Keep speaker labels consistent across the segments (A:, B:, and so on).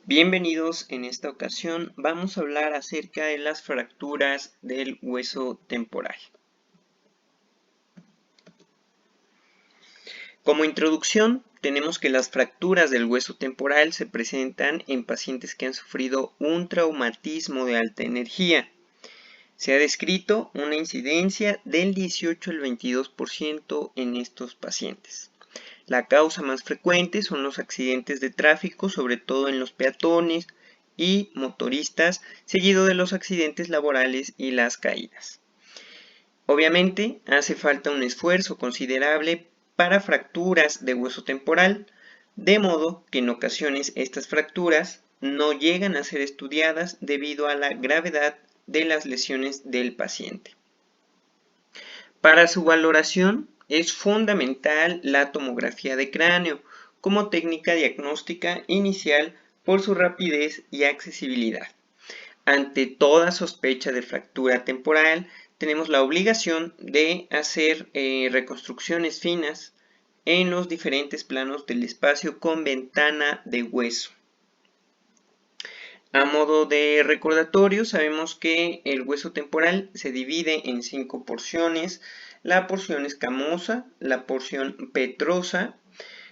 A: Bienvenidos, en esta ocasión vamos a hablar acerca de las fracturas del hueso temporal. Como introducción, tenemos que las fracturas del hueso temporal se presentan en pacientes que han sufrido un traumatismo de alta energía. Se ha descrito una incidencia del 18 al 22% en estos pacientes. La causa más frecuente son los accidentes de tráfico, sobre todo en los peatones y motoristas, seguido de los accidentes laborales y las caídas. Obviamente, hace falta un esfuerzo considerable para fracturas de hueso temporal, de modo que en ocasiones estas fracturas no llegan a ser estudiadas debido a la gravedad de las lesiones del paciente. Para su valoración es fundamental la tomografía de cráneo como técnica diagnóstica inicial por su rapidez y accesibilidad. Ante toda sospecha de fractura temporal, tenemos la obligación de hacer reconstrucciones finas en los diferentes planos del espacio con ventana de hueso. A modo de recordatorio, sabemos que el hueso temporal se divide en 5 porciones. La porción escamosa, la porción petrosa,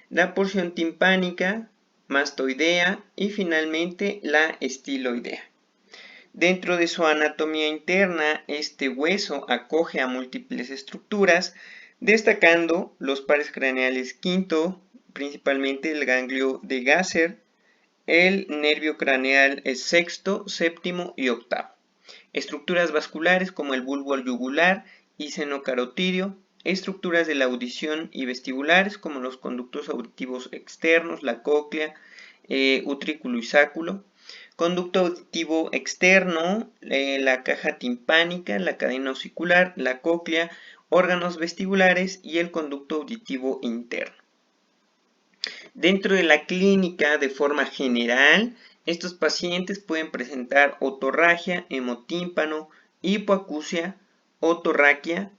A: la porción timpánica, mastoidea y finalmente la estiloidea. Dentro de su anatomía interna, este hueso acoge a múltiples estructuras, destacando los pares craneales quinto, principalmente el ganglio de Gasser, el nervio craneal es sexto, séptimo y octavo. Estructuras vasculares como el bulbo yugular y seno carotidio. Estructuras de la audición y vestibulares como los conductos auditivos externos, la cóclea, utrículo y sáculo. Conducto auditivo externo, la caja timpánica, la cadena osicular, la cóclea, órganos vestibulares y el conducto auditivo interno. Dentro de la clínica, de forma general, estos pacientes pueden presentar otorragia, hemotímpano, hipoacusia, otorraquia,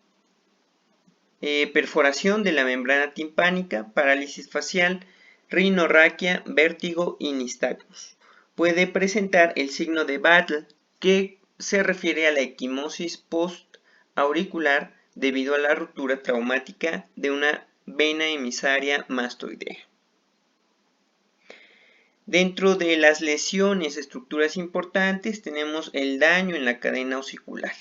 A: perforación de la membrana timpánica, parálisis facial, rinorraquia, vértigo y nistagmus. Puede presentar el signo de Battle, que se refiere a la equimosis postauricular debido a la ruptura traumática de una vena emisaria mastoidea. Dentro de las lesiones, estructuras importantes, tenemos el daño en la cadena osicular.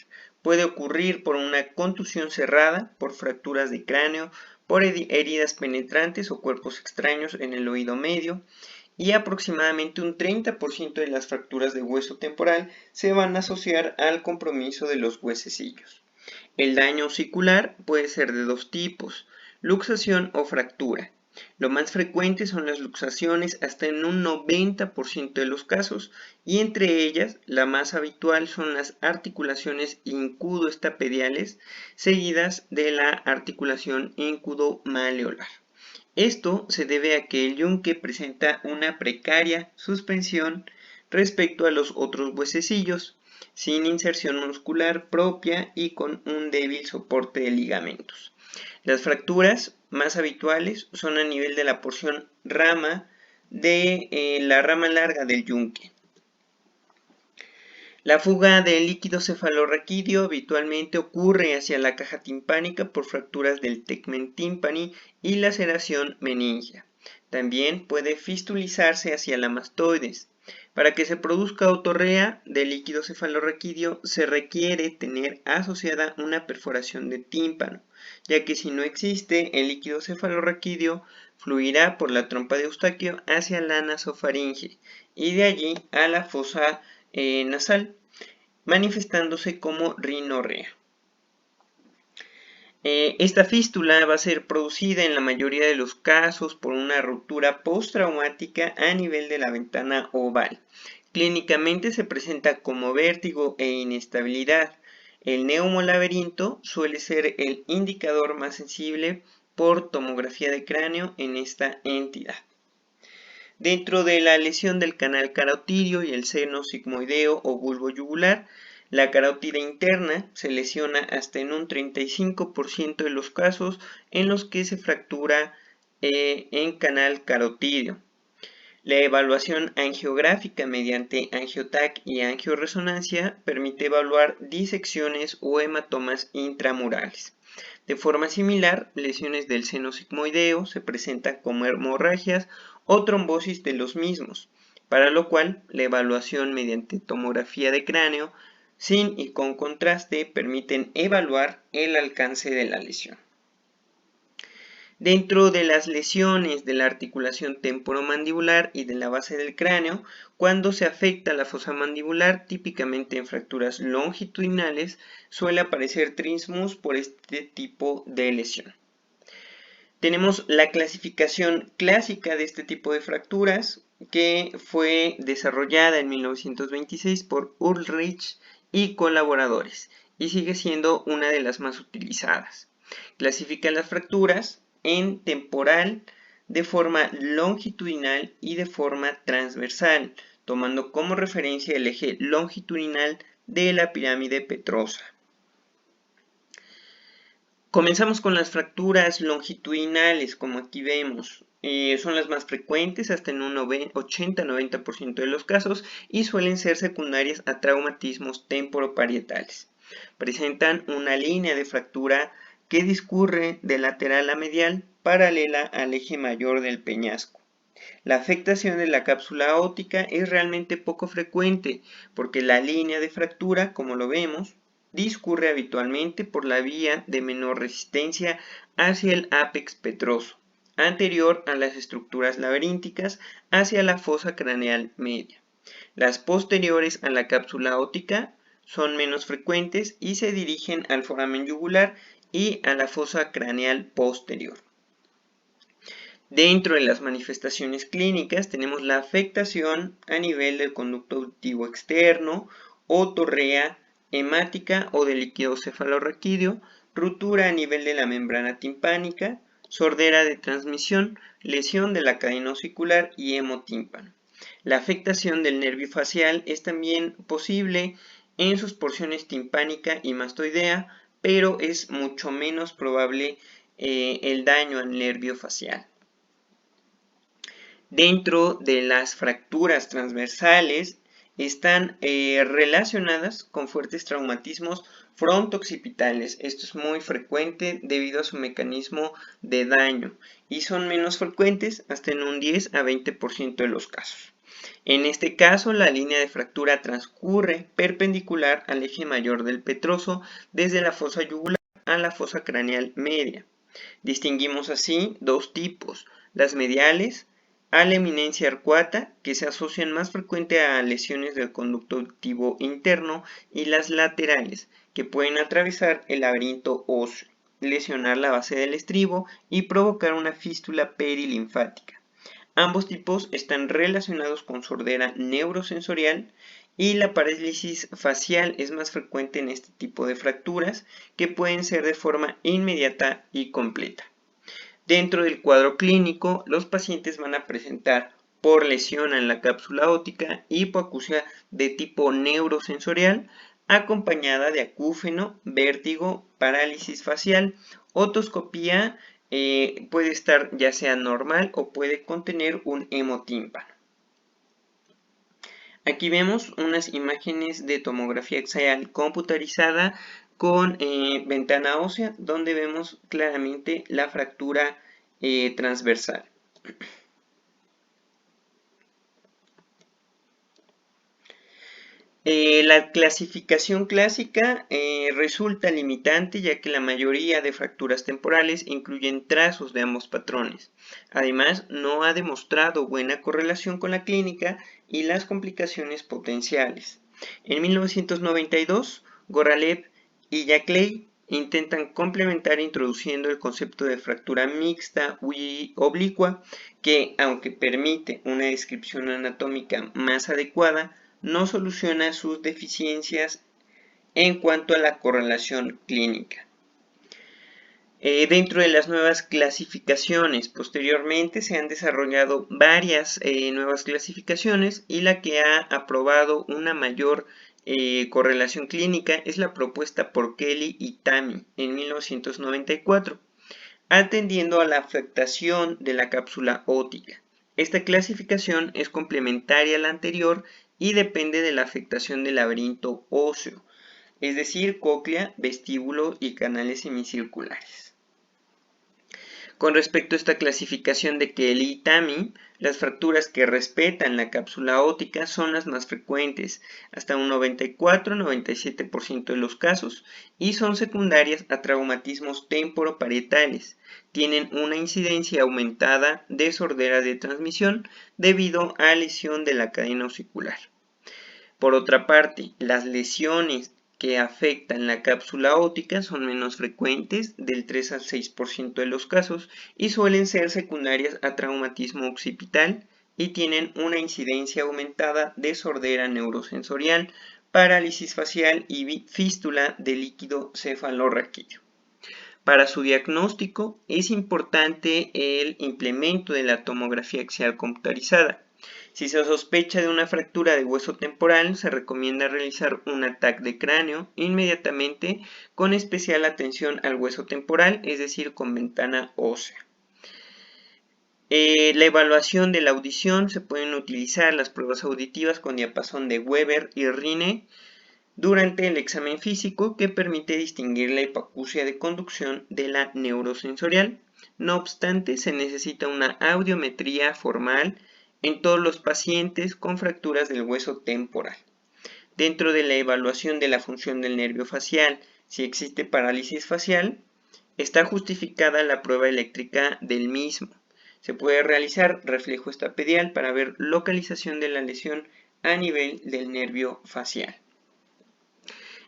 A: Puede ocurrir por una contusión cerrada, por fracturas de cráneo, por heridas penetrantes o cuerpos extraños en el oído medio, y aproximadamente un 30% de las fracturas de hueso temporal se van a asociar al compromiso de los huesecillos. El daño osicular puede ser de dos tipos: luxación o fractura. Lo más frecuente son las luxaciones, hasta en un 90% de los casos, y entre ellas la más habitual son las articulaciones incudo-estapediales, seguidas de la articulación incudo-maleolar. Esto se debe a que el yunque presenta una precaria suspensión respecto a los otros huesecillos, sin inserción muscular propia y con un débil soporte de ligamentos. Las fracturas más habituales son a nivel de la porción rama de la rama larga del yunque. La fuga del líquido cefalorraquídeo habitualmente ocurre hacia la caja timpánica por fracturas del tegmen timpani y laceración meningia. También puede fistulizarse hacia la mastoides. Para que se produzca otorrea del líquido cefalorraquídeo se requiere tener asociada una perforación de tímpano, ya que si no existe, el líquido cefalorraquídeo fluirá por la trompa de Eustaquio hacia la nasofaringe y de allí a la fosa nasal, manifestándose como rinorrea. Esta fístula va a ser producida en la mayoría de los casos por una ruptura postraumática a nivel de la ventana oval. Clínicamente se presenta como vértigo e inestabilidad. El neumolaberinto suele ser el indicador más sensible por tomografía de cráneo en esta entidad. Dentro de la lesión del canal carotidio y el seno sigmoideo o bulbo yugular, la carótida interna se lesiona hasta en un 35% de los casos en los que se fractura en canal carotidio. La evaluación angiográfica mediante angiotac y angioresonancia permite evaluar disecciones o hematomas intramurales. De forma similar, lesiones del seno sigmoideo se presentan como hemorragias o trombosis de los mismos, para lo cual la evaluación mediante tomografía de cráneo sin y con contraste permiten evaluar el alcance de la lesión. Dentro de las lesiones de la articulación temporomandibular y de la base del cráneo, cuando se afecta la fosa mandibular, típicamente en fracturas longitudinales, suele aparecer trismus por este tipo de lesión. Tenemos la clasificación clásica de este tipo de fracturas, que fue desarrollada en 1926 por Ulrich y colaboradores, y sigue siendo una de las más utilizadas. Clasifica las fracturas en temporal, de forma longitudinal y de forma transversal, tomando como referencia el eje longitudinal de la pirámide petrosa. Comenzamos con las fracturas longitudinales, como aquí vemos. Son las más frecuentes, hasta en un 80-90% de los casos, y suelen ser secundarias a traumatismos temporoparietales. Presentan una línea de fractura que discurre de lateral a medial, paralela al eje mayor del peñasco. La afectación de la cápsula aórtica es realmente poco frecuente, porque la línea de fractura, como lo vemos, discurre habitualmente por la vía de menor resistencia hacia el ápex petroso, anterior a las estructuras laberínticas hacia la fosa craneal media. Las posteriores a la cápsula aórtica son menos frecuentes y se dirigen al foramen yugular y a la fosa craneal posterior. Dentro de las manifestaciones clínicas tenemos la afectación a nivel del conducto auditivo externo, otorrea, hemática o de líquido cefalorraquídeo, ruptura a nivel de la membrana timpánica, sordera de transmisión, lesión de la cadena osicular y hemotímpano. La afectación del nervio facial es también posible en sus porciones timpánica y mastoidea, pero es mucho menos probable el daño al nervio facial. Dentro de las fracturas transversales están relacionadas con fuertes traumatismos fronto-occipitales. Esto es muy frecuente debido a su mecanismo de daño y son menos frecuentes hasta en un 10 a 20% de los casos. En este caso, la línea de fractura transcurre perpendicular al eje mayor del petroso desde la fosa yugular a la fosa craneal media. Distinguimos así dos tipos, las mediales a la eminencia arcuata, que se asocian más frecuente a lesiones del conducto auditivo interno, y las laterales, que pueden atravesar el laberinto óseo, lesionar la base del estribo y provocar una fístula perilinfática. Ambos tipos están relacionados con sordera neurosensorial y la parálisis facial es más frecuente en este tipo de fracturas, que pueden ser de forma inmediata y completa. Dentro del cuadro clínico, los pacientes van a presentar por lesión en la cápsula aórtica hipoacusia de tipo neurosensorial, acompañada de acúfeno, vértigo, parálisis facial, otoscopía puede estar ya sea normal o puede contener un hemotímpano. Aquí vemos unas imágenes de tomografía axial computarizada con ventana ósea, donde vemos claramente la fractura transversal. La clasificación clásica resulta limitante, ya que la mayoría de fracturas temporales incluyen trazos de ambos patrones. Además, no ha demostrado buena correlación con la clínica y las complicaciones potenciales. En 1992, Goralev y Jackley intentan complementar introduciendo el concepto de fractura mixta y oblicua, que, aunque permite una descripción anatómica más adecuada, no soluciona sus deficiencias en cuanto a la correlación clínica. Dentro de las nuevas clasificaciones, posteriormente se han desarrollado varias nuevas clasificaciones, y la que ha aprobado una mayor correlación clínica es la propuesta por Kelly y Tammy en 1994, atendiendo a la afectación de la cápsula óptica. Esta clasificación es complementaria a la anterior y depende de la afectación del laberinto óseo, es decir, cóclea, vestíbulo y canales semicirculares. Con respecto a esta clasificación de Kelly y Tami, las fracturas que respetan la cápsula óptica son las más frecuentes, hasta un 94-97% de los casos, y son secundarias a traumatismos temporoparietales. Tienen una incidencia aumentada de sordera de transmisión debido a lesión de la cadena osicular. Por otra parte, las lesiones que afectan la cápsula óptica son menos frecuentes, del 3 al 6% de los casos, y suelen ser secundarias a traumatismo occipital y tienen una incidencia aumentada de sordera neurosensorial, parálisis facial y fístula de líquido cefalorraquídeo. Para su diagnóstico es importante el implemento de la tomografía axial computarizada. Si se sospecha de una fractura de hueso temporal, se recomienda realizar un TAC de cráneo inmediatamente con especial atención al hueso temporal, es decir, con ventana ósea. La evaluación de la audición: se pueden utilizar las pruebas auditivas con diapasón de Weber y Rine durante el examen físico, que permite distinguir la hipoacusia de conducción de la neurosensorial. No obstante, se necesita una audiometría formal en todos los pacientes con fracturas del hueso temporal. Dentro de la evaluación de la función del nervio facial, si existe parálisis facial, está justificada la prueba eléctrica del mismo. Se puede realizar reflejo estapedial para ver localización de la lesión a nivel del nervio facial.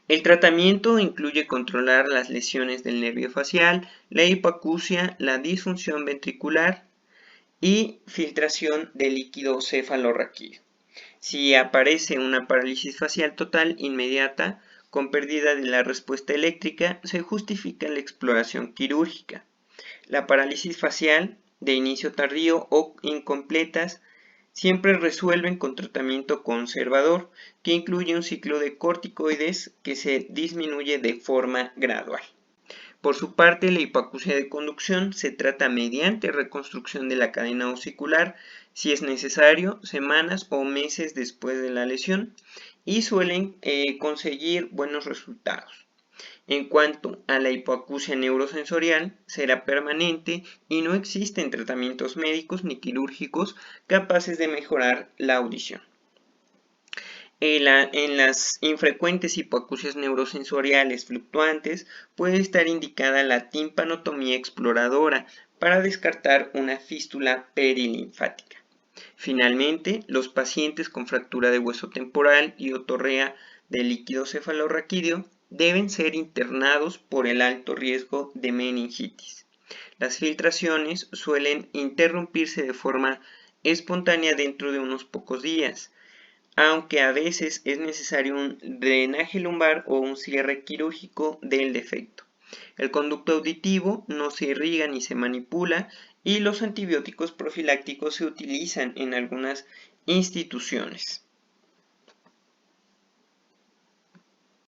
A: El tratamiento incluye controlar las lesiones del nervio facial, la hipoacusia, la disfunción ventricular y filtración de líquido cefalorraquídeo. Si aparece una parálisis facial total inmediata con pérdida de la respuesta eléctrica, se justifica la exploración quirúrgica. La parálisis facial de inicio tardío o incompletas siempre resuelven con tratamiento conservador, que incluye un ciclo de corticoides que se disminuye de forma gradual. Por su parte, la hipoacusia de conducción se trata mediante reconstrucción de la cadena osicular, si es necesario, semanas o meses después de la lesión, y suelen conseguir buenos resultados. En cuanto a la hipoacusia neurosensorial, será permanente y no existen tratamientos médicos ni quirúrgicos capaces de mejorar la audición. En las infrecuentes hipoacusias neurosensoriales fluctuantes puede estar indicada la timpanotomía exploradora para descartar una fístula perilinfática. Finalmente, los pacientes con fractura de hueso temporal y otorrea de líquido cefalorraquídeo deben ser internados por el alto riesgo de meningitis. Las filtraciones suelen interrumpirse de forma espontánea dentro de unos pocos días, aunque a veces es necesario un drenaje lumbar o un cierre quirúrgico del defecto. El conducto auditivo no se irriga ni se manipula y los antibióticos profilácticos se utilizan en algunas instituciones.